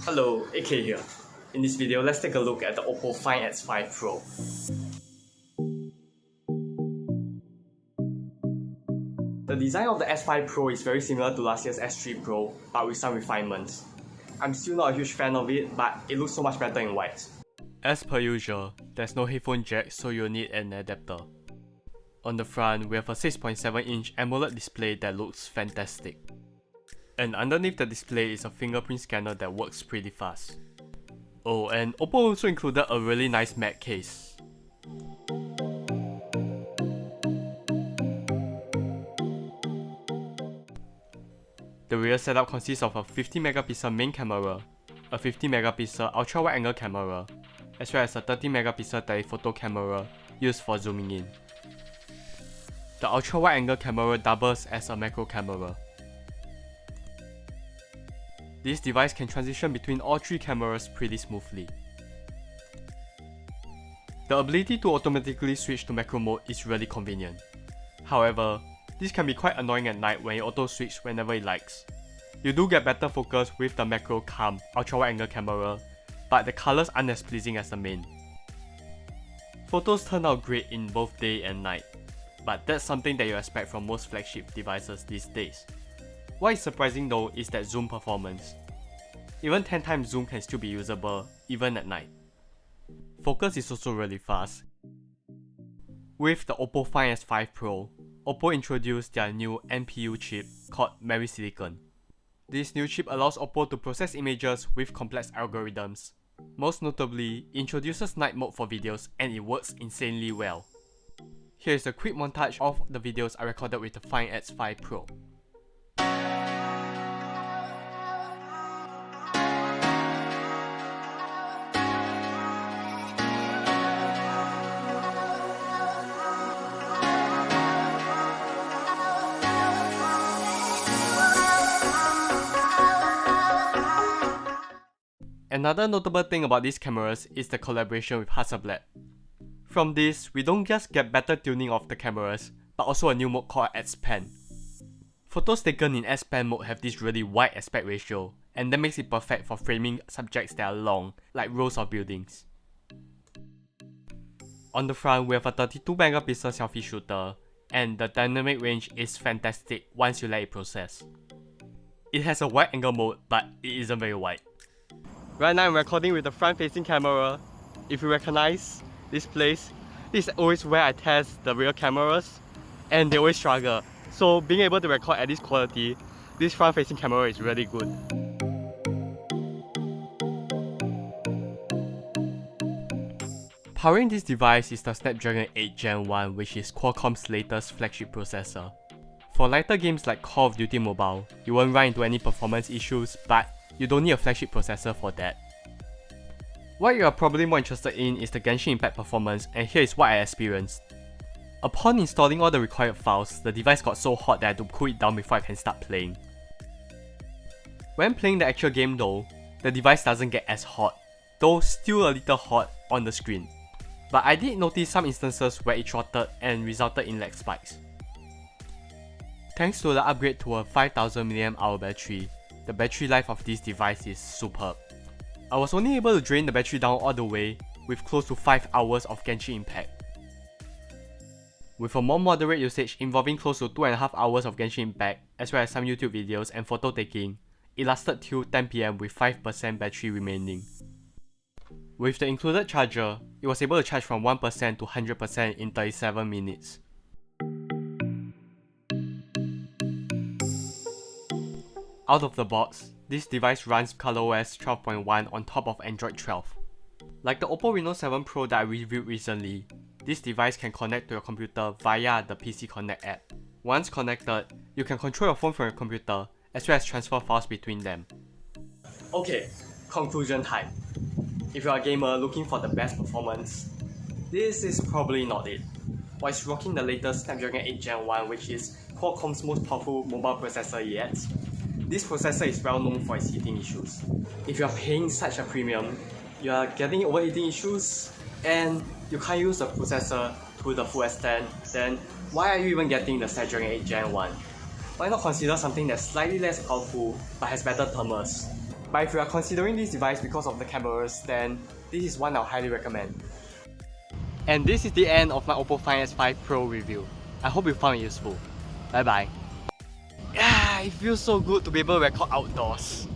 Hello, AK here. In this video, let's take a look at the OPPO Find X5 Pro. The design of the S5 Pro is very similar to last year's S3 Pro, but with some refinements. I'm still not a huge fan of it, but it looks so much better in white. As per usual, there's no headphone jack, so you'll need an adapter. On the front, we have a 6.7-inch AMOLED display that looks fantastic. And underneath the display is a fingerprint scanner that works pretty fast. Oh, and OPPO also included a really nice matte case. The rear setup consists of a 50MP main camera, a 50MP ultra-wide-angle camera, as well as a 30MP telephoto camera used for zooming in. The ultra-wide-angle camera doubles as a macro camera. This device can transition between all three cameras pretty smoothly. The ability to automatically switch to macro mode is really convenient. However, this can be quite annoying at night when you auto-switch whenever it likes. You do get better focus with the macro calm ultra-wide-angle camera, but the colors aren't as pleasing as the main. Photos turn out great in both day and night, but that's something that you expect from most flagship devices these days. What is surprising though is that zoom performance. Even 10x zoom can still be usable, even at night. Focus is also really fast. With the OPPO Find X5 Pro, OPPO introduced their new NPU chip called Silicon. This new chip allows OPPO to process images with complex algorithms. Most notably, it introduces night mode for videos and it works insanely well. Here is a quick montage of the videos I recorded with the Find X5 Pro. Another notable thing about these cameras is the collaboration with Hasselblad. From this, we don't just get better tuning of the cameras, but also a new mode called S-Pen. Photos taken in S-Pen mode have this really wide aspect ratio, and that makes it perfect for framing subjects that are long, like rows of buildings. On the front, we have a 32MP selfie shooter, and the dynamic range is fantastic once you let it process. It has a wide angle mode, but it isn't very wide. Right now I'm recording with the front-facing camera. If you recognize this place, this is always where I test the rear cameras, and they always struggle. So being able to record at this quality, this front-facing camera is really good. Powering this device is the Snapdragon 8 Gen 1, which is Qualcomm's latest flagship processor. For lighter games like Call of Duty Mobile, you won't run into any performance issues, but you don't need a flagship processor for that. What you are probably more interested in is the Genshin Impact performance, and here is what I experienced. Upon installing all the required files, the device got so hot that I had to cool it down before I can start playing. When playing the actual game though, the device doesn't get as hot, though still a little hot on the screen. But I did notice some instances where it throttled and resulted in lag spikes. Thanks to the upgrade to a 5000 mAh battery, the battery life of this device is superb. I was only able to drain the battery down all the way with close to 5 hours of Genshin Impact. With a more moderate usage involving close to 2.5 hours of Genshin Impact, as well as some YouTube videos and photo taking, it lasted till 10 PM with 5% battery remaining. With the included charger, it was able to charge from 1% to 100% in 37 minutes. Out of the box, this device runs ColorOS 12.1 on top of Android 12. Like the OPPO Reno 7 Pro that I reviewed recently, this device can connect to your computer via the PC Connect app. Once connected, you can control your phone from your computer, as well as transfer files between them. Okay, conclusion time. If you are a gamer looking for the best performance, this is probably not it. While it's rocking the latest Snapdragon 8 Gen 1, which is Qualcomm's most powerful mobile processor yet, this processor is well known for its heating issues. If you are paying such a premium, you are getting overheating issues, and you can't use the processor to the full extent, then why are you even getting the Snapdragon 8 Gen 1? Why not consider something that's slightly less powerful but has better thermals? But if you are considering this device because of the cameras, then this is one I'll highly recommend. And this is the end of my OPPO Find S5 Pro review. I hope you found it useful. Bye bye. Yeah, it feels so good to be able to record outdoors.